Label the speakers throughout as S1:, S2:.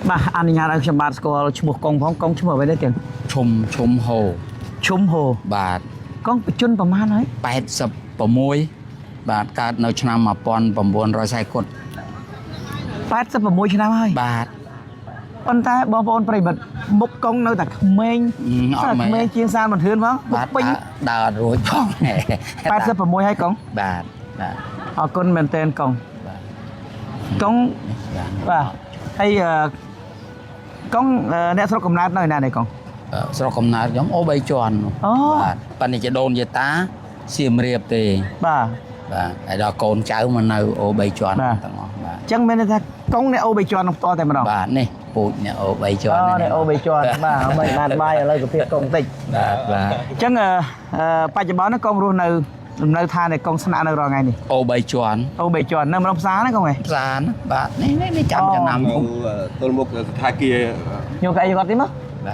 S1: bà anh nhà đang chăm bát có chum công chum ở bên đây tiền
S2: ឈុំហូ
S1: chum hồ
S2: បាទ
S1: con chunประมาณไหน
S2: 86បាទកើតនៅឆ្នាំ1940គុត
S1: 86ឆ្នាំហើយ
S2: បាទ
S1: ប៉ុន្តែបងប្អូនប្រិមិត្តមុខកងនៅតែក្មេងក្មេងជាងសាលមិនធឿនផងពេញ
S2: ដើរអត់រួចផង
S1: 86ហើយកង
S2: បាទបាទ
S1: អរគុណមែនតើកងកងបាទហើយកងអ្នកស្រុកកំណើតនៅណានេះកង
S2: ស្រុកកំណើតខ្ញុំអូ3ជាន់បាទប៉ានេះជាដូនយាតាសៀមរាបទេ
S1: បាទ
S2: បាទហើយដល់កូនចៅមកនៅអូ3ជាន់ទាំងអស់បាទ
S1: អញ្ចឹងមានន័យថាកងអ្នកអូ3ជាន់នឹងផ្ទាល់តែម្ដង
S2: បាទនេះពូជអ្នកអូ3ជាន់
S1: អ្នកអូ3ជាន់បាទមិនបានបាយឥឡូវក៏ភាពកងតិច
S2: បាទបាទ
S1: អញ្ចឹងបច្ចុប្បន្នកងរស់នៅលំនៅឋាននៃកងស្នាក់នៅរាល់ថ្ងៃនេះ
S2: អូ3ជាន់
S1: អូ3ជាន់នៅម្ដងផ្សារណាកងហ៎
S2: ផ្សារណាបាទនេះចាំចំណាំ
S3: ទល់មុខស្ថាគារ
S1: ញោមកែគាត់ទីមក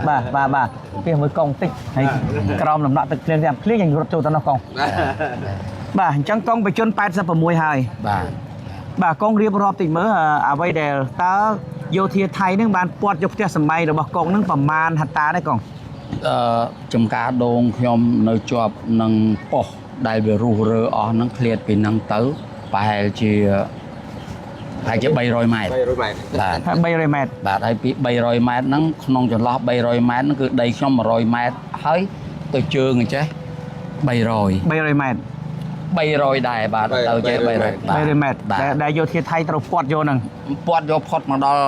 S1: បាទពីមួយកងតិចហើយក្រោមលំដាក់ទឹកភ្លៀងយ៉ាងភ្លៀងយ៉ាងរត់ចូលទៅនោះកងបាទអញ្ចឹងកងបច្ចុប្បន្ន86ហើយ
S2: បាទ
S1: បាទកងរៀបរាប់តិចមើលអ្វីដែលតើយោធាថៃនឹងបានពាត់យកផ្ទះសម្បែងរបស់កងនឹងប្រមាណហត្តាដែរកង
S2: ចំការដូងខ្ញុំនៅជាប់នឹងប៉ុស្តិ៍ដែលវារុះរើអស់ហ្នឹងឃ្លាតពីហ្នឹងទៅប្រហែលជា300ម៉ែត្រ
S3: 300ម៉ែត្រ
S2: បាទ
S1: 300ម៉ែត្រ
S2: បាទហើយពី300ម៉ែត្រហ្នឹងក្នុងចន្លោះ300ម៉ែត្រហ្នឹងគឺដីខ្ញុំ100ម៉ែត្រហើយទៅជើងអញ្ចេះ300
S1: 300ម៉ែត្រ
S2: 300ដែរបាទទៅចេះ300
S1: ម៉ែត្រដែលយោធាថៃត្រូវពាត់យកហ្នឹង
S2: ពាត់យកផុតមកដល់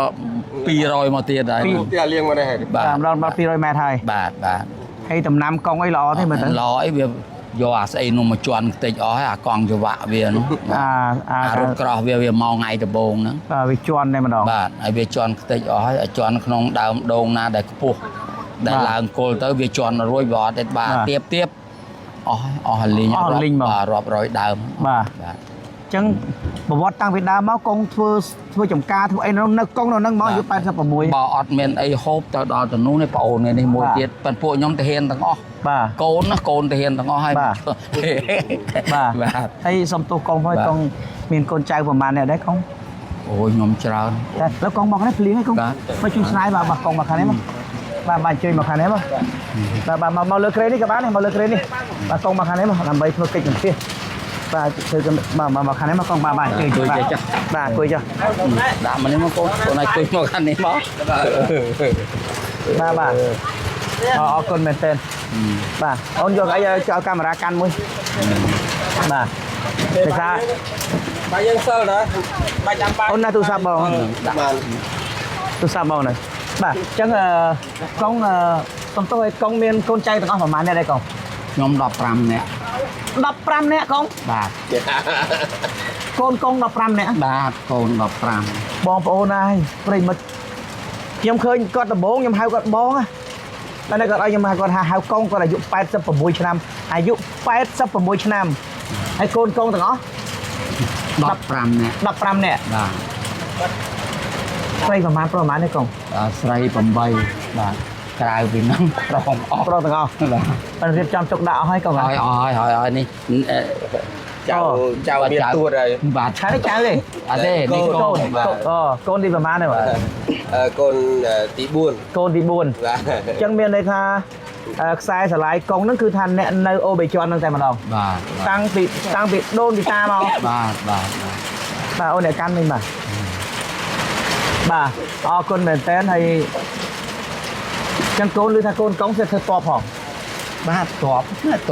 S2: 200មកទៀតដែរ
S3: ផ្ទះលៀងមកនេះហើយ
S2: បាទ
S1: ដល់200ម៉ែត្រហើយ
S2: បាទបាទ
S1: ហើយដំណាំកងអីល្អទេមើលទៅ
S2: ល្អអីវាយកអាស្អីនោះមកជន់ខ្ទេចអស់ហើយអាកង់ច្រវាក់វានោះ អារត់ក្រោះវាមកថ្ងៃដំបូងហ្នឹង
S1: វាជន់តែម្ដង
S2: បាទហើយវាជន់ខ្ទេចអស់ហើយជន់ក្នុងដើមដូងណាដែលខ្ពស់ដែលឡើងគល់ទៅវាជន់រួចវាអត់ទេបាទទៀបអស់លីងបាទរាប់រយដើម
S1: បាទ
S2: បាទ
S1: អញ្ចឹងប្រវត្តិតាំងពីដើមមកកងធ្វើចំការធ្វើអីនៅកងនៅហ្នឹងមកអាយុ86
S2: បើអត់មានអីហូបទៅដល់ទៅនោះនេះប្អូននេះមួយទៀតប៉ុន្តែពួកខ្ញុំទៅហ៊ានទាំងអស់
S1: បាទ
S2: កូនណាកូនទៅហ៊ានទាំងអស់ហើយ
S1: បាទ
S2: បាទ
S1: ហើយសុំទោសកងហើយកងមានកូនចៅប្រហែលអ្នកដែរកង
S2: អូយខ្ញុំច្រើន
S1: តែแล้วកងមកនេះភ្លៀងហើយកងមកជួយស្នាយបាទកងមកខាងនេះមកបាទជួយមកខាងនេះមកបាទមកលើក្រេនេះក៏បានមកលើក្រេនេះបាទកងមកខាងនេះមកដើម្បីធ្វើកិច្ចសម្ភារបាទធ្វើមកខាងនេះមកកងបាទជួយចាស់បាទជួយចាស់
S2: ដាក់មកនេះមកកូនឲ្យជួយមកខាងនេះមក
S1: បាទអរគុណមែនទែនបាទអូនយកអីឲ្យកាមេរ៉ាកាន់មួយបាទតែថា
S3: បាយយើងសិលដែរបាយចាំបាយ
S1: អូនណាទូរស័ព្ទបង
S3: ដាក់បាន
S1: ទូរស័ព្ទបងណាបាទអញ្ចឹងកងសំទោសឲ្យកងមានកូនចៅទាំងអស់ប្រហែលអ្នកដែរកង
S2: ខ្ញុំ15នាក់
S1: 15នាក់កង
S2: បាទ
S1: កូនកង15នាក់
S2: បាទកូន15
S1: បងប្អូនហើយប្រិមិត្តខ្ញុំឃើញគាត់ដំបងខ្ញុំហៅគាត់បងណាតែគាត់ឲ្យខ្ញុំហៅគាត់ហៅកងគាត់អាយុ86ឆ្នាំអាយុ86ឆ្នាំហើយកូនកងទាំងអស់
S2: 15នាក់
S1: 15នាក់
S2: បាទ
S1: ស្រីប្រហែលនេះកង
S2: ស្រី8បាទក្រៅពីហ្នឹងប្រុសអស់
S1: ប្រុសទាំងអស់
S2: បាទ
S1: បានរៀបចំទុកដាក់អស់ហើយកង
S2: ហើយនេះ
S3: ចៅមានទួតហើយ
S2: បាទ
S1: ឆានេះចៅទេ
S2: អត់ទេនេះកូន
S1: កូនទីប្រហែលនេះបាទ
S3: កូនទី4
S1: កូនទី4
S3: បាទ
S1: អញ្ចឹងមានន័យថាខ្សែស្រឡាយកងហ្នឹងគឺថាអ្នកនៅអូបេជន់ហ្នឹងតែម្ដង
S2: បាទ
S1: តាំងពីដូនពីតាមក
S2: បាទ
S1: អូនអ្នកកាន់នេះបាទអរគុណមែនតើហើយចឹងកូនឮថាកូនកងsẽធ្វើតបផង
S2: បាទត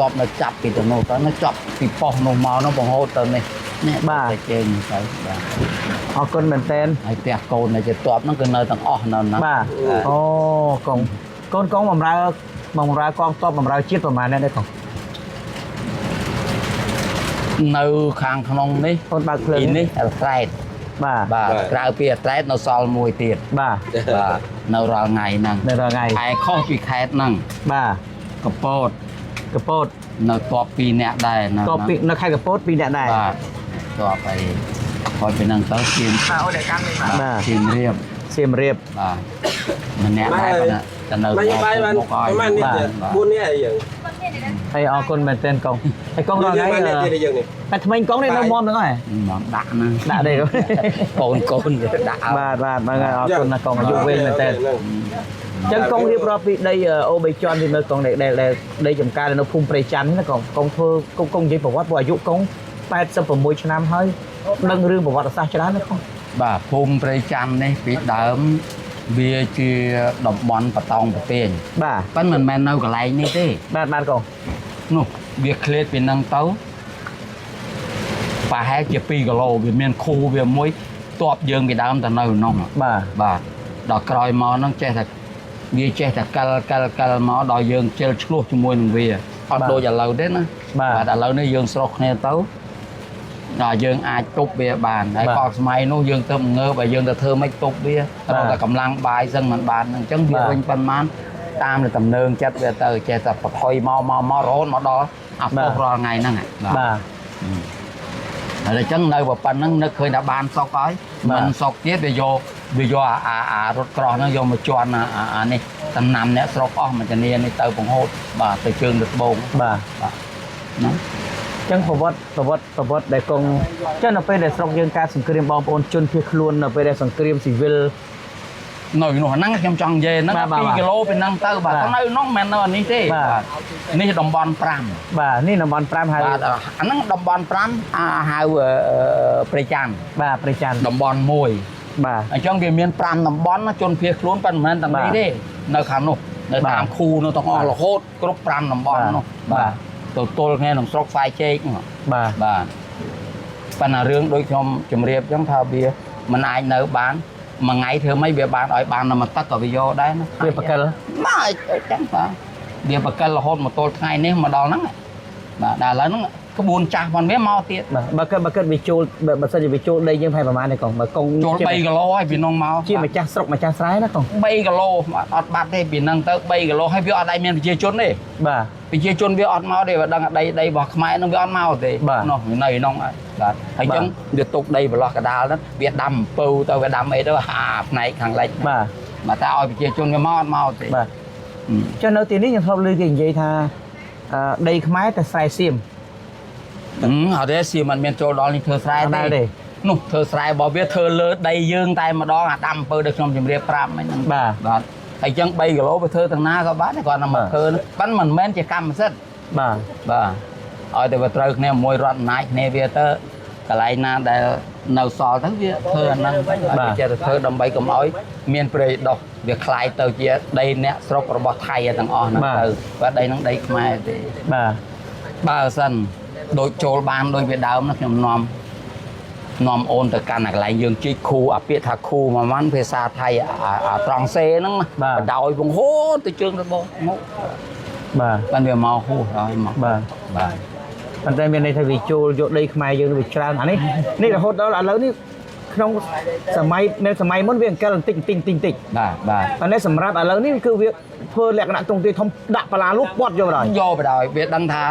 S2: បនៅចាប់ពីទៅនោះទៅនៅចាប់ពីប៉ុស្តិ៍នោះមកនោះបង្ហូតទៅនេះនេះបាទជើងទៅបាទ
S1: អរគុណមែនតើ
S2: ហើយផ្ទះកូនដែលជាតបហ្នឹងគឺនៅទាំងអស់នៅហ្នឹង
S1: បាទអូកូនកងបម្រើកងតបបម្រើជាតិប្រហែលអ្នកដែរកង
S2: នៅខាងក្នុងនេះ
S1: កូនបើកភ្លើង
S2: នេះអល់ត្រែត បាទក្រៅពីអត្រែតនៅសល់មួយទៀត
S1: បាទ
S2: បាទនៅរាល់ថ្ងៃហ្នឹង
S1: នៅរាល់ថ្ងៃ
S2: ហើយខុសពីខេត្តហ្នឹង
S1: បាទ
S2: កពត នៅតប2នាក់ដែរ
S1: តបពីនៅខេត្តកពត2នាក់ដែរ
S2: បាទតបហើយខុសពីហ្នឹងទៅសៀម
S1: អូនអ្នកកាន់នេះបាទ
S2: សៀមរាប
S1: សៀមរាប
S2: បាទម្នាក់ដែរប៉ុន្តែនៅ
S3: បាយបានប្រហែលនេះ4នាក់អីយ៉ាង
S1: អ hay ở con mình tên công hay con rồi
S3: យើងបានអ្នកទៀត
S1: đấy
S3: យើងនេះ
S1: bạn thay mình công này nó mom nữa rồi
S2: មកដាក់ហ្នឹង
S1: đã đây rồi
S2: កូនវាដាក់
S1: បាទអរគុណណាកងអាយុវែងមែនតើចឹងកងរៀបរាប់ពីដីអូបីជាន់ពីមើលកងដែលដីចំការនៅភូមិព្រៃច័ន្ទណាកងធ្វើកងនិយាយប្រវត្តិព្រោះអាយុកង86ឆ្នាំហើយដឹងរឿងប្រវត្តិសាស្ត្រច្រើនណាកង
S2: បាទភូមិព្រៃច័ន្ទនេះពីដើមវាជាតំបន់បតោងប្រទេស
S1: បាទ
S2: ប៉ុន្តែមិនមែននៅកន្លែងនេះទេ
S1: បានកង
S2: នោះវាឃ្លាតពីហ្នឹងទៅប្រហែលជា2គីឡូវាមានខូវាមួយតបយើងពីដើមទៅនៅក្នុង
S1: បាទ
S2: បាទដល់ក្រោយមកហ្នឹងចេះតែវាចេះតែកិលមកដល់យើងជិលឆ្លោះជាមួយនឹងវាអត់ដូចឥឡូវទេណាបាទឥឡូវនេះយើងស្រុះគ្នាទៅដល់យើងអាចទប់វាបានហើយក៏សម័យនោះយើងទៅងើបឲ្យយើងទៅធ្វើម៉េចទប់វារកតែកម្លាំងបាយសឹងមិនបានអញ្ចឹងវាវិញប៉ុន្មានតាមតែតំណើងចិត្តវាទៅចេះតែប្រថុយមករហូតមកដល់អាប៉ុសរាល់ថ្ងៃហ្នឹងបាទ ហើយអញ្ចឹងនៅប៉ុណ្្នឹងនឹកឃើញថាបានសុកហើយមិនសុកទៀតវាយកអារត់ក្រោះហ្នឹងយកមកជន់អានេះតំណាំអ្នកស្រុកអស់មួយជំនាញនេះទៅបង្ហូតបាទទៅជើងទៅត្បូង
S1: បាទ
S2: ហ្នឹង
S1: ចឹងប្រវត្តិដែលកងចឹងនៅពេលដែលស្រុកយើងការសង្គ្រាមបងប្អូនជនភៀសខ្លួននៅពេលដែលសង្គ្រាមស៊ីវិល
S2: នៅនោះហ្នឹងខ្ញុំចង់និយាយហ្នឹង2គីឡូពីហ្នឹងទៅបាទនៅនោះមិនមែននៅនេះទេបាទនេះតំបន់5
S1: បាទនេះតំបន់5ហៅ
S2: បាទអាហ្នឹងតំបន់5ហៅព្រៃច័ន្ទ
S1: បាទព្រៃច័ន្ទ
S2: តំបន់1
S1: បាទ
S2: អញ្ចឹងវាមាន5តំបន់ជនភៀសខ្លួនប៉ុន្តែមិនមែនទាំងនេះទេនៅខាងនោះនៅតាមខូនៅទាំងអស់រហូតគ្រប់5តំបន់នោះបាទទៅទល់គ្នានឹងស្រុកផ្សាយជែកហ្នឹង
S1: បាទ
S2: បាទប៉ុន្តែរឿងដូចខ្ញុំជម្រាបអញ្ចឹងថាវាមិនអាចនៅបានមួយថ្ងៃធ្វើម៉េចវាបានឲ្យបានតែមួយទឹកក៏វាយកដែរណា
S1: វាបកិល
S2: បាទអញ្ចឹងបាទវាបកិលរហូតមកទល់ថ្ងៃនេះមកដល់ហ្នឹងបាទដល់ឥឡូវហ្នឹងក្បួនចាស់ផងវាមកទៀត
S1: បាទបើកិតវាចូលបើសិនជាវាចូលដីយើងប្រហែលប្រហែលទេកងបើកង
S2: ចូល3គីឡូហើយពីនោះមក
S1: ជាម្ចាស់ស្រុកម្ចាស់ស្រែណាកង
S2: 3គីឡូអត់បាត់ទេពីហ្នឹងទៅ3គីឡូហើយវាអត់ដែរមានប្រជាជនទេ
S1: បាទ
S2: ប្រជាជនវាអត់មកទេបើដឹងដីរបស់ខ្មែរហ្នឹងវាអត់មកទេនោះនៅក្នុងហើយបាទហើយអញ្ចឹងវាទុកដីប្រឡោះកដាលហ្នឹងវាដាំអំពៅទៅវាដាំអីទៅផ្នែកខាងលិច
S1: បាទ
S2: បើតែឲ្យប្រជាជនវាមកអត់មកទេ
S1: បាទចុះនៅទីនេះខ្ញុំធ្លាប់ឮគេនិយាយថាដីខ្មែរតែស្រែសៀម
S2: អត់ទេសៀមមិនមានចូលដល់នេះធ្វើស្រែ
S1: អត់ដែរទេ
S2: នោះធ្វើស្រែរបស់វាធ្វើលើដីយើងតែម្ដងអាដាំអំពៅដូចខ្ញុំជម្រាបប្រាប់ហ្នឹង
S1: បាទ
S2: បាទហើយអញ្ចឹង3គីឡូវាធ្វើទាំងណាក៏បានគាត់តែមកធ្វើប៉ុន្តែមិនមែនជាកម្មសិទ្ធិ
S1: បាទ
S2: បាទឲ្យតែវាត្រូវគ្នាមួយរត់អំណាចគ្នាវាទៅកន្លែងណាដែលនៅសល់ទៅវាធ្វើអាហ្នឹងទៅវាចេះតែធ្វើដើម្បីកុំឲ្យមានព្រៃដុះវាคล้ายទៅជាដីអ្នកស្រុករបស់ថៃទាំងអស់ហ្នឹងទៅបាទដីហ្នឹងដីខ្មែរទេ
S1: បាទ
S2: បើសិនដូចចូលបានដូចវាដើមណាខ្ញុំនាំអូនទៅកាន់អាកន្លែងយើងជីកខូអាពាក្យថាខូមួយម៉ាន់ភាសាថៃអាត្រង់សេហ្នឹងបដោយបង្ហូរទៅជើងទៅបងមក
S1: បាទ
S2: បានវាមកហួសហើយមក
S1: បាទ
S2: បាទ
S1: ប៉ុន្តែមានន័យថាវាចូលយកដីខ្មែរយើងវាច្រើនអានេះរហូតដល់ឥឡូវនេះក្នុងសម័យមុនវាអង្គលបន្តិច
S2: បាទបាទ
S1: ប៉ុន្តែសម្រាប់ឥឡូវនេះគឺវាធ្វើលក្ខណៈទ្រង់ទ្រាយធំដាក់បលាលុះពាត់យកទៅ
S2: យកទៅដោយវាដឹងថា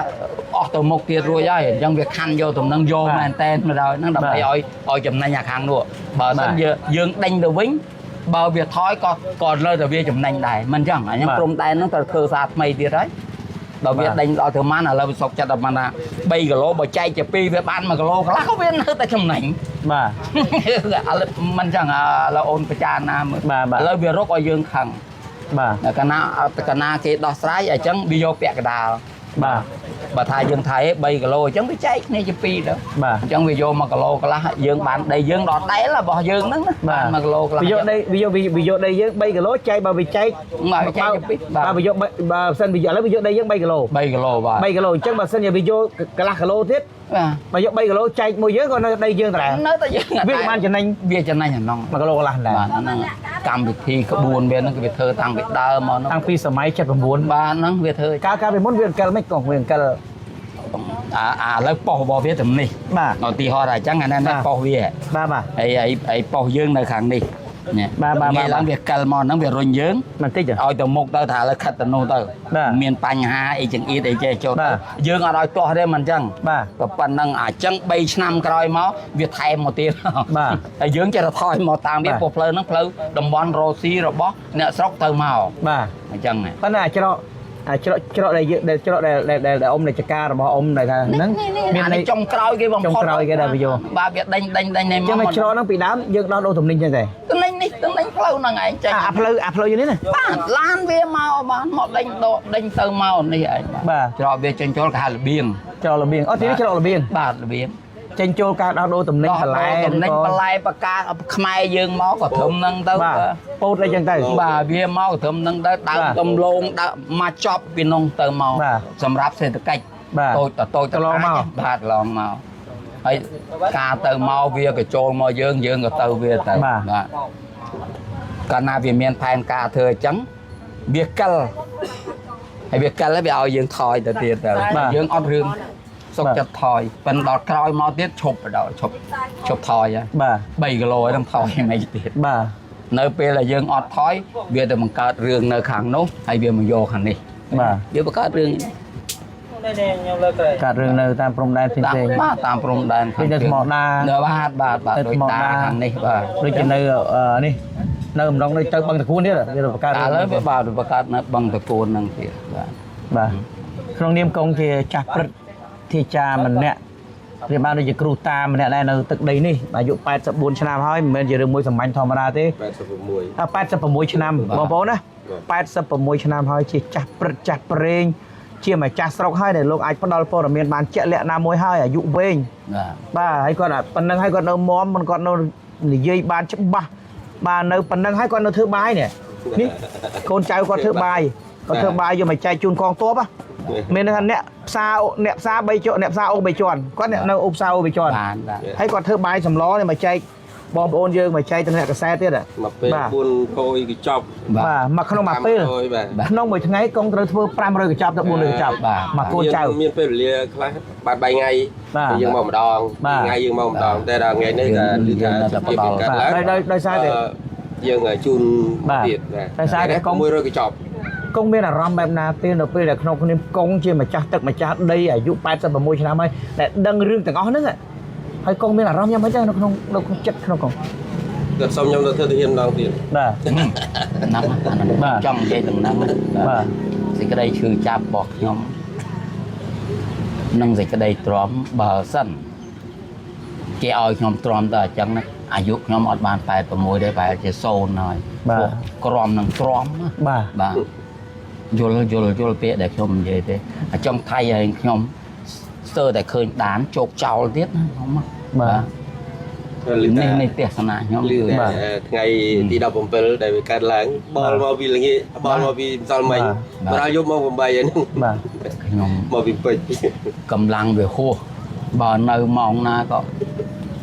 S2: អស់ទៅមុខទៀតរួចហើយអញ្ចឹងវាខាន់យកទៅនឹងយកមែនតែនទៅដោយហ្នឹងដើម្បីឲ្យចំណេញអាខាងនោះបើមិនយើងដេញទៅវិញបើវាថយក៏លើតែវាចំណេញដែរមិនអញ្ចឹងអញ្ចឹងព្រំដែនហ្នឹងត្រូវធ្វើសារថ្មីទៀតហើយដល់វាដេញដល់ទៅម៉ានឥឡូវវាសុកចិត្តដល់ម៉ានថា3គីឡូបើចែកជា2វាបាន1គីឡូខ្លះក៏វានៅតែចំណេញ
S1: បាទ
S2: ឥឡូវមិនអញ្ចឹងឥឡូវអូនពិចារណាមើលឥឡូវវារកឲ្យយើងខឹង
S1: បាទ
S2: កាលណាគេដោះស្រាយអញ្ចឹងវាយកពាក់កដាល
S1: បាទ
S2: បើថាយើងថៃ3គីឡូអញ្ចឹងវាចែកគ្នាជា2ទៅ
S1: បាទ
S2: អញ្ចឹងវាយក1គីឡូកន្លះយើងបានដីយើងដល់ដែលរបស់យើងហ្នឹងណាបាន1គីឡូកន្លះ
S1: វាយកដីវាយកដីយើង3គីឡូចែកបើវាចែក
S2: មកចែកជា2បាទ
S1: បើវាយកបើសិនវាយកឥឡូវវាយកដីយើង3គីឡូ
S2: 3គីឡូបាទ
S1: 3គីឡូអញ្ចឹងបើសិនជាវាយកកន្លះគីឡូទៀត
S2: បាទ
S1: បើយក3គីឡូចែកមួយយើងក៏នៅដីយើងដែរ
S2: នៅតែយើង
S1: វាបានចំណេញ
S2: វាចំណេញអាហ្នឹង
S1: 1គីឡូកន្លះដែរ
S2: បាទហ្នឹងកម្មវិធីក្បួនវាហ្នឹងគឺវាធ្វើតាំងពីដើមមកហ្នឹង
S1: តាំងពីសម័យ79
S2: បាទហ្នឹងវាធ្វើ
S1: កាលពីមុនវាអង្គលមិនកងវាអង្គល
S2: ឥឡូវប៉ុស្តិ៍របស់វាទំនេះ
S1: បាទ
S2: ឧទាហរណ៍ថាអញ្ចឹងអានេះប៉ុស្តិ៍វា
S1: បាទបាទ
S2: ហើយប៉ុស្តិ៍យើងនៅខាងនេះនេះ
S1: បាទបាទ
S2: ងាយឡើងវាកិលមកហ្នឹងវារុញយើង
S1: បន្តិច
S2: ឲ្យទៅមុខទៅថាឥឡូវខិតទៅនោះទៅ
S1: បាទ
S2: មានបញ្ហាអីចង្អៀតអីចេះចូល
S1: បា
S2: ទៅ
S1: ទ
S2: យើងអត់ឲ្យទាស់ទេមិនអញ្ចឹង
S1: បាទ
S2: ក៏ប៉ុណ្ណឹងអញ្ចឹង3ឆ្នាំក្រោយមកវាថែមមកទៀត
S1: បាទ
S2: ហើយយើងចេះតែថយមកតាមវា
S1: បាទ
S2: ពោះផ្លូវហ្នឹងផ្លូវតំបន់រ៉ូស៊ីរបស់អ្នកស្រុកទៅមក
S1: បាទ
S2: អញ្ចឹង
S1: ប៉ុន្តែ ច្រកដែលច្រកដែលអ៊ំនៃចការរបស់អ៊ំដែលថាហ្នឹងមានន័យ
S2: ចុងក្រោយគេបំ
S1: ចុង
S2: ផុត
S1: ក្រោយគេដែរវាយក
S2: បាទវាដេញនៃ
S1: ចឹងមកច្រកហ្នឹងពីដើមយើងដោះដូរទំនិញចឹងដែរ
S2: ទំនិញនេះទំនិញផ្លូវហ្នឹងឯងចេញ
S1: អាផ្លូវយើងនេះណា
S2: បាទឡានវាមកបានមកដេញទៅមកនេះឯង
S1: បាទ
S2: ច្រកវាចេញចូលគេហៅរបៀង
S1: ច្រករបៀងអូទីនេះច្រករបៀង
S2: បាទរបៀង
S1: ចេញចូលការដោះដូរទំនិញបន្លែ
S2: ទំនិញបន្លែបកាខ្មែរយើងមកក៏ត្រឹមហ្នឹងទៅ
S1: បាទពោតអីចឹងទៅ
S2: បាទវាមកក៏ត្រឹមហ្នឹងទៅដើមដំឡូងដើមមកចប់ពីនោះទៅមក
S1: បាទ
S2: សម្រាប់សេដ្ឋកិច្ច
S1: បាទ
S2: តូច
S1: កន្លងមក
S2: បាទកន្លងមកហើយការទៅមកវាក៏ចូលមកយើងក៏ទៅវាទៅ
S1: បាទ
S2: កាលណាវាមានផែនការធ្វើអញ្ចឹងវាកិលហើយវាកិលហើយវាឲ្យយើងថយទៅទៀតទៅយើងអត់រឿងសុខចិត្តថយប៉ិនដល់ក្រោយមកទៀតឈប់បដ ឈប់ថយហើយ
S1: បាទ
S2: 3គីឡូហ្នឹងថយមិនទៀត
S1: បាទ
S2: នៅពេលដែលយើងអត់ថយវាទៅបង្កើតរឿងនៅខាងនោះហើយវាមកយកខាងនេះ
S1: បាទ
S2: វាបង្កើតរឿង
S1: កាត់រឿងនៅតាមព្រំដែនផ្សេង
S2: បាទតាមព្រំដែន
S1: ដូចនៅថ្មដា
S2: នៅបាទដូចតាខាងនេះបាទ
S1: ដូចជានៅនេះនៅម្ដងដូចទៅបឹងតកួនទៀតវាបង្កើត
S2: ឥឡូវវាបាទបង្កើតនៅបឹងតកូនហ្នឹងទៀតបាទ
S1: បាទក្នុងនាមកងជាចាស់ព្រឹទ្ធធាចាម្នាក់វាបានដូចជាគ្រូតាម្នាក់ដែរនៅទឹកដីនេះអាយុ84ឆ្នាំហើយមិនមែនជារឿងមួយសាមញ្ញធម្មតាទេ
S3: 86
S1: 86ឆ្នាំបងប្អូនណា86ឆ្នាំហើយជាចាស់ព្រឹទ្ធចាស់ប្រេងជាម្ចាស់ស្រុកហើយដែលលោកអាចផ្ដល់ព័ត៌មានបានជាក់លាក់ណាមួយហើយអាយុវែង
S2: បាទ
S1: បាទហើយគាត់ប៉ុណ្្នឹងហើយគាត់នៅមមគាត់នៅនិយាយបានច្បាស់បាទនៅប៉ុណ្្នឹងហើយគាត់នៅធ្វើបាយនេះកូនចៅគាត់ធ្វើបាយគាត់ធ្វើបាយយកមកចែកជូនកងទ័ពមានន័យថាអ្នកផ្សារ3ជាន់អ្នកផ្សារអូ3ជាន់គាត់នៅអូផ្សារអូ3ជាន់
S2: បាទ
S1: ហើយគាត់ធ្វើបាយសម្លនេះមកចែកបងប្អូនយើងមកចែកទៅអ្នកកសែតទៀត
S3: មកពេល4កយគឺចប់
S1: បាទមកក្នុងមួយពេលក្នុងមួយថ្ងៃកងត្រូវធ្វើ500កញ្ចប់ទៅ400កញ្ចប់មកកូនចៅ
S3: មានពេលវេលាខ្លះបាទ3ថ្ងៃយើងមកម្ដងថ្ងៃយើងមកម្ដងតែដល់ថ្ងៃនេះក៏គឺថាសភាពកាត់ឡើង
S1: ដោយសារតែ
S3: យើងជូនទៀត
S1: ដោយសារតែកង
S3: 100កញ្ចប់
S1: កងមានអារម្មណ៍បែបណាទេនៅពេលដែលក្នុងគ្នាកងជាម្ចាស់ទឹកម្ចាស់ដីអាយុ86ឆ្នាំហើយដែលដឹងរឿងទាំងអស់ហ្នឹងហើយកងមានអារម្មណ៍យ៉ាងម៉េចដែរនៅក្នុងចិត្តក្នុងកង
S3: គាត់សុំខ្ញុំទៅធ្វើទាហានម្ដងទៀត
S1: បាទ
S2: ណាស់ចង់និយាយទាំងហ្នឹងបាទសេចក្តីឈឺចាប់របស់ខ្ញុំនឹងសេចក្តីទ្រាំបើសិនគេឲ្យខ្ញុំទ្រាំតែអញ្ចឹងណាអាយុខ្ញុំអត់បាន86ទេប្រហែលជា0ហើយក្រំនឹងទ្រាំបាទយល់ពាក្យដែលខ្ញុំនិយាយទេអាចង់ថៃឲ្យខ្ញុំស្ទើរតែឃើញដានជោគចោលទៀតណាខ្ញុំបាទនេះទេសនាខ្ញុំ
S3: លឺថ្ងៃទី17ដែលវាកើតឡើងបលមកពីល្ងាចបលមកពីម្សិលមិញដល់យប់មក8ហ្នឹង
S1: បាទ
S3: ខ្ញុំមកពីពេជ្រ
S2: កម្លាំងវាហួសបើនៅម៉ោងណាក៏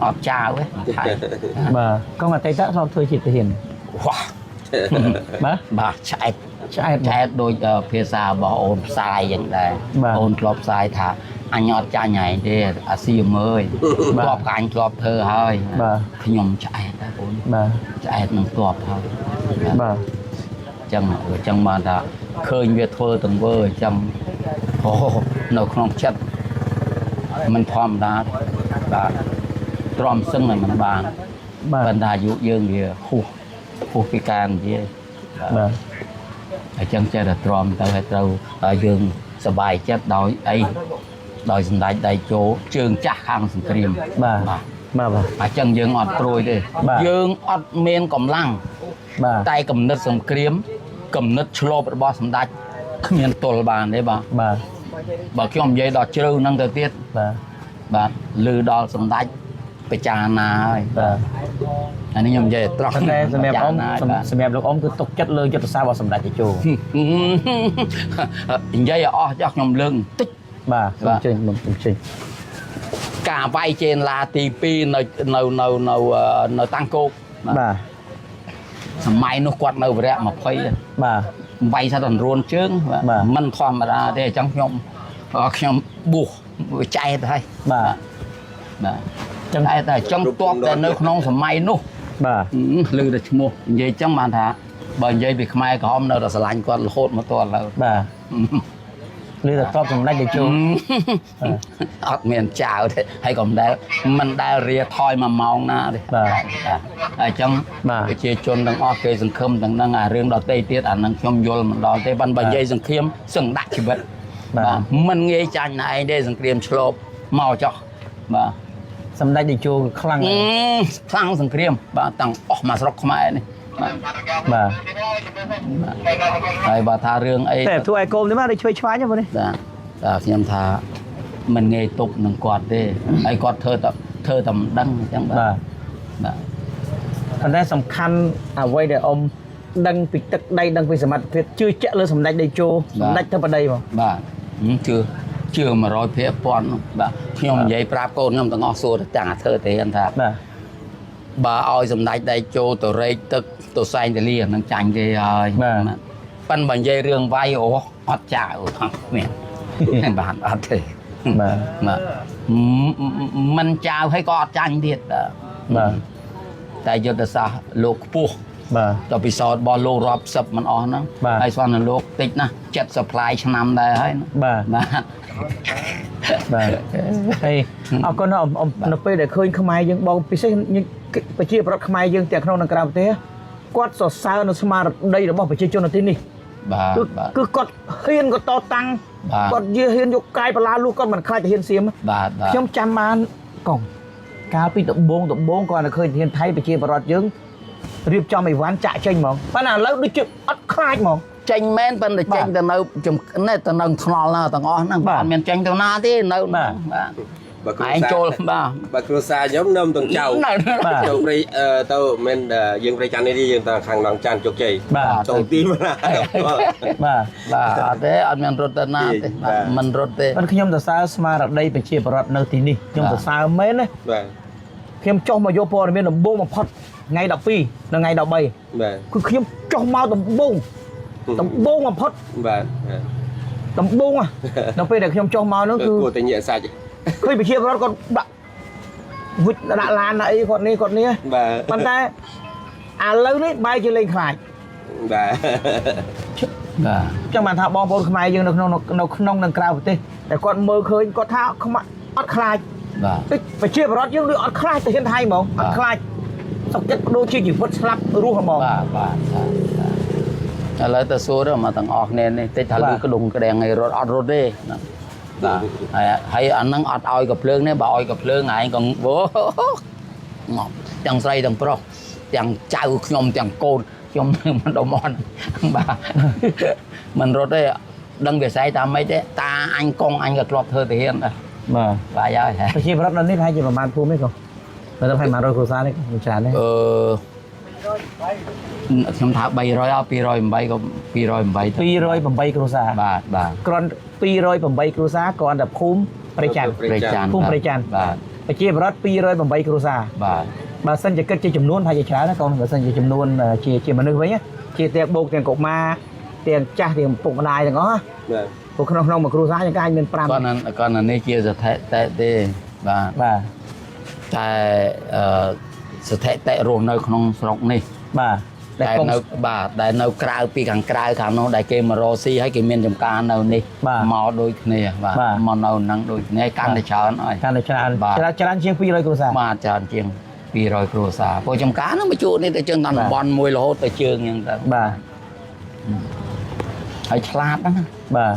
S2: អត់ចាវទេថៃ
S1: បាទកងអតីតធ្លាប់ធ្វើជាទាហាន
S2: វ៉ាបាទឆ្អែតដូចភាសារបស់អូនផ្សាយយ៉ាងដែរអូនធ្លាប់ផ្សាយថាអញអត់ចាញ់ឯងទេអាសៀមអើយធ្លាប់កាញ់ធ្លាប់ធ្វើហើយខ្ញុំឆ្អែតដែរអូន
S1: បាទ
S2: ឆ្អែតនឹងធ្លាប់ហើយ
S1: បាទ
S2: អញ្ចឹងបានថាឃើញវាធ្វើទាំងវើអញ្ចឹងអូនៅក្នុងចិត្តមិនធម្មតាបាទទ្រាំសឹងឲ្យมันបានប៉ុន្តែអាយុយើងវាហួសពីការនិយាយ
S1: បាទ
S2: អញ្ចឹងចេះតែទ្រាំទៅឲ្យត្រូវយើងសប្បាយចិត្តដោយអីដោយសម្ដេចដៃជោជើងចាស់ខាងសង្គ្រាម
S1: បាទ
S2: អញ្ចឹងយើងអត់ព្រួយទេយើងអត់មានកម្លាំងតែគំនិតសង្គ្រាមគំនិតឆ្លប់របស់សម្ដេចគ្មានទល់បានទេបាទបើខ្ញុំនិយាយដល់ជ្រៅហ្នឹងទៅទៀតបាទឮដល់សម្ដេចពិចារណាហើយអានេះខ្ញុំនិយាយត្រង់
S1: តែសម្រាប់អ៊ំសម្រាប់លោកអ៊ំគឺទុកចិត្តលើយុទ្ធសាស្ត្ររបស់សម្ដេចតេជោ
S2: និយាយឲ្យអស់ចុះខ្ញុំលើកបន្តិច
S1: បាទខ្ញុំចេញ
S2: ការវាយចេនឡាទី2នៅតាំងគោក
S1: បាទ
S2: សម័យនោះគាត់នៅវរៈ20
S1: បាទ
S2: វាយសាត់រួនជើងមិនធម្មតាទេអញ្ចឹងខ្ញុំបួសចែកហើយបាទចឹងតែចង់តបតែនៅក្នុងសម័យនោះ
S1: បាទ
S2: ឮតែឈ្មោះនិយាយចឹងបានថាបើនិយាយពីខ្មែរក្រហមនៅតែស្រឡាញ់គាត់រហូតមកទល់ឥឡូវ
S1: បាទ หรือแต่ตอบสำนักเดชู
S2: อดเมียนเจ้าให้ก่อนได้มันได้เรียทอยมามองหน้าเลยไอ้จังไปเชี่ยจนดังออกเกยสังคมดังนั่งเรื่องดอกเตยเตี้ยอันนั้นชมยลมันดอกเตยบันใบใหญ่สังเคียมสังดักชีวิตมันเงยจันไอ้ได้สังเคียมฉลบเมาจ่อ
S1: สำนักเดชูคลั่ง
S2: คลั่งสังเคียมตั้งออกมาสรกขมายนี่ไอ้บาทาเรื่องไอ้
S1: แต่ทุกไอ้โกมนี่มาได้ช่วยช้าใช่ไหมนี่
S2: แต่ยำทามันเงยตกหนึ่งกอดได้ไอ้กอดเธอต่ำดังจังบ้า
S1: อันนี้สำคัญไว้เดี๋ยวอมดังปิดตึกได้ดังปิดสมัติเพชรชื่อเจ้าเลยสำนักเดชูสำนักเท่าประเดี๋ยว
S2: บ้าchưa mà rồi phía pon bà nhom vậy prap cô nhom tao ngó xua chẳng thơ thế anh ta bà oi dùm đáy đây cho tao rây tức tao xanh thì liền nó chành thì phân bằng dây rương vai ổ hót chả ổ thằng miệng bạn hót thì mà mình chào hay có chành thiệt tại giờ tao sao lục buộcต่อไปสอดบอลโลรอบสับมันอ่อนนะไอ้ส่วนนั้นโลกติดนะจัดสปายชนำได้ให้นะ
S1: ไอ้เอาก็น้องนบไปเดี๋ยวเคยขมายยังบอกไปใช่ยังไปเชี่ยประขมายยังแต่ขนมนักกราบเต้กอดสดสาวนุสมาได้หรือบอกไปเชี่ยจนที่นี่คือกอดเฮียนก็ต่อตังกอดเยี่ยเฮียนยกกายปลาลูกก็มันคล้ายแต่เฮียนเสียมช่อมจำมันกล่องกาปีตบโบงก่อนเคยเฮียนไทยไปเชี่ยประรอดยังเรียบจอมไอ้หวานจ่าเจงมองปัญหาแล้วดูจุดอัดคลายมอง
S2: เจงแม่นเป็นแต่เจงแต่เราจมนี่แต่เราทนอลนะแต่งอ้อนั่งบ้านเมียนเจงแต่หน้าที่เราไอ้โจลบ้า
S3: บักครูซาย้อมนมตรงเจ้าเจ้าไปเต้าเมนยังไปจันนี่ยังต่างขังหลังจันจกใจตรงตีมา
S2: เด้อันมันรถแต่หน้ามันรถเด้
S1: มันขยมแต่ซาสมาร์ได้ไปเชี่ยประรอดในที่นี่ขยมแต่ซาเมนเลยขยมจ้องมาโยปอร์เมนลำโบมาพัดไงดอกปีแล้วไงดอกใบคือขยมจ้องมาตำบงมาพัดตำบงอ่ะดอกปีแต่ขยมจ้องมานั่นคือ
S3: กูแต่เหยียดใส่
S1: เคยไปเชี่ยรถก็วิดดาลานไอ้คนนี้มันแต่แล้วนี่ใบจะเลยขายจังมันถ้าบองบนขมายยังนกนังกราวไปแต่ก่อนมือเคยก็ท้าขมาอัดคลายไปเชี่ยรถยังด้วยอัดคลายแต่เห็นไทยมองอัดคลายสักจะดูชีวิตวัดสลับรู้ขมอง
S2: แล้วแต่สู้แล้วมาตั้งออกเนี่ยแต่ถ้าลือกระดุมกระแดงไอ้รถเด้ให้อันนั้นอัดอ้อยกับเพลิงเนี่ยบ่อ้อยกับเพลิงไงcòn bố chẳng say chẳng pro chẳng chào nhom chẳng côn nhom mình đầu mòn bà mình rồi đấy đăng về say ta mấy đấy ta anh con anh gặp lọt thơ thể hiện rồi bà giáo hả
S1: khi mà nó nít hay chỉ mà man phu mấy không người ta phải mà rồi cô xa đấy cô trà đấy
S2: ខ្ញុំថា300 200 ក៏208
S1: 208គ្រួសារ
S2: បាទ
S1: គ្រាន់208គ្រួសារគ្រាន់តែភូមិព្រៃច័ន្ទភូមិព្រៃច័ន្ទបាទប្រជាពលរដ្ឋ208គ្រួសារ
S2: បាទ
S1: បើសិនជាគិតជាចំនួនថាជាច្រើនណាកូនបើសិនជាចំនួនជាមនុស្សវិញជាទាំងបូកទាំងកុមារទាំងចាស់ទាំងពុកម្ដាយទាំងអស់បាទពួកក្នុងមួយគ្រួសារយើងអាចមាន5
S2: គាត់នេះជាស្ថិតិទេបាទតែស្ថិតិរស់នៅក្នុងស្រុកនេះ
S1: បាទ
S2: ដែលនៅក្រៅពីខាងក្រៅខាងនោះដែលគេមករស៊ីហើយគេមានចំការនៅនេះមកដូចគ្នាបាទមកនៅហ្នឹងដូចគ្នាកាន់តែច្រើនហើយ
S1: កាន់តែច្រើនជាង200គ្រួសារ
S2: បាទច្រើនជាង200គ្រួសារពួកចំការហ្នឹងមកជួនេះទៅជើងតាមតំបន់មួយរហូតទៅជើងអញ្ចឹងទៅ
S1: បាទ
S2: ហើយឆ្លាតហ្នឹង
S1: បាទ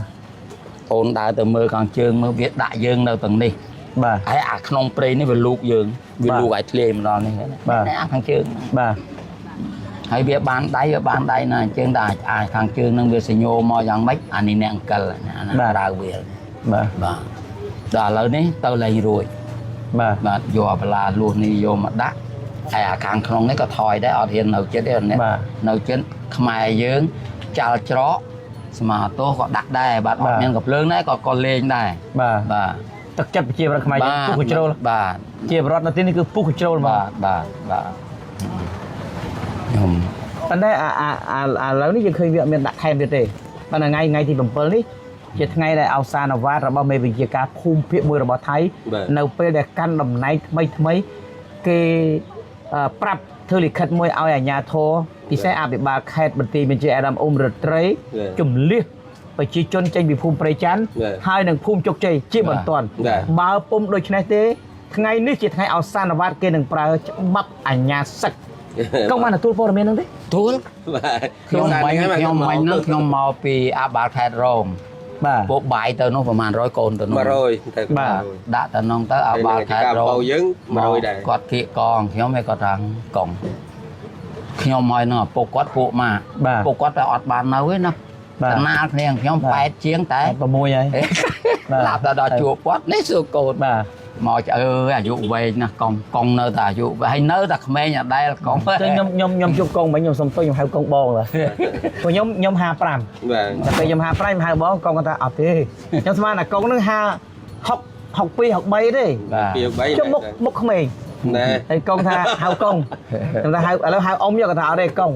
S2: អូនដើរទៅមើលខាងជើងមើលវាដាក់យើងនៅទាំងនេះ
S1: បាទ
S2: ហើយអាក្នុងព្រៃនេះវាលូកយើងវាលូកឲ្យធ្លាយម្ដងនេះ
S1: បាទ
S2: អាខាងជើង
S1: បាទ
S2: ហើយវាបានដៃណាអញ្ចឹងតែអាចខាងជើងនឹងវាសញ្ញោមកយ៉ាងម៉េចអានេះអ្នកអង្គិលអាណារៅវាបាទដល់ឥឡូវនេះទៅលេងរួចបាទយកបលាលួសនេះយកមកដាក់ហើយអាខាងក្នុងនេះក៏ថយដែរអត់ហ៊ាននៅចិត្តទេនៅចិត្តខ្មែរយើងចាល់ច្រកស្មាតោក៏ដាក់ដែរបាទអត់មានកំភ្លើងដែរក៏លេងដែរបាទ
S1: ទឹកចិត្តប្រជាប្រដ្ឋខ្មែរយើងពុះជ្រុល
S2: បាទ
S1: ជាប្រដ្ឋនៅទីនេះគឺពុះជ្រុល
S2: បាទ
S1: ខ្ញុំប៉ុន្តែឥឡូវនេះយើងឃើញវាមានដាក់ខែមទៀតទេប៉ុន្តែថ្ងៃទី7នេះជាថ្ងៃដែលអវសានអាវ៉ាតរបស់មេវិជាការភូមិភាគមួយរបស់ថៃនៅពេលដែលកាន់តំណែងថ្មីគេប្រាប់ធ្វើលិខិតមួយឲ្យអាជ្ញាធរពិសេសអភិបាលខេត្តបន្ទាយមានជ័យអាដាមអ៊ុំរត្រីជំលះ ប្រជាជនចេញពីភូមិព្រៃច័ន្ទហើយនឹងភូមិជោគជ័យជាបន្ទាន់បើពុំដូច្នេះទេថ្ងៃនេះជាថ្ងៃអវសានវត្តគេនឹងប្រើច្បាប់អាជ្ញាសិទ្ធិកុំបានទទួលព័ត៌មានហ្នឹងទេ
S2: ទួល
S3: បាទ
S2: ខ្ញុំមិញហ្នឹងខ្ញុំមកពីអាបាលខេត្តរង
S1: បាទ
S2: ពួកបាយទៅនោះប្រហែល100កូនទៅនោះ
S3: 100ទៅ
S1: បាទ
S2: ដាក់ទៅនោះទៅអាបាលខេត្តរង
S3: យើង100ដែរ
S2: គាត់គៀកកងខ្ញុំឯងគាត់ថាកងខ្ញុំហើយនឹងឪពុកគាត់ពួកម៉ាពុកគាត់តែអត់បាននៅទេណាតំណាលគ្នាខ្ញុំ8ជាងតែ
S1: 6ហើយ
S2: ឡាប់ដល់ជួបគាត់នេះសួរកូន
S1: បាទ
S2: មកអាយុវែងណាស់កងនៅតែអាយុហើយនៅតែក្មេងអដែលកង
S1: ចឹងខ្ញុំជួបកងមិញខ្ញុំសុំទោសខ្ញុំហៅកងបងឡើយព្រោះខ្ញុំ55
S3: បាទ
S1: តែពេលខ្ញុំ55ខ្ញុំហៅបងកងគាត់ថាអត់ទេខ្ញុំស្មានថាកងនឹង62 63ទេ
S3: 2
S1: ខ្ញុំមុខក្មេង
S3: 3ណែ
S1: ហើយកងថាហៅកងខ្ញុំថាហៅឥឡូវហៅអ៊ំយកគាត់ថាអត់ទេកង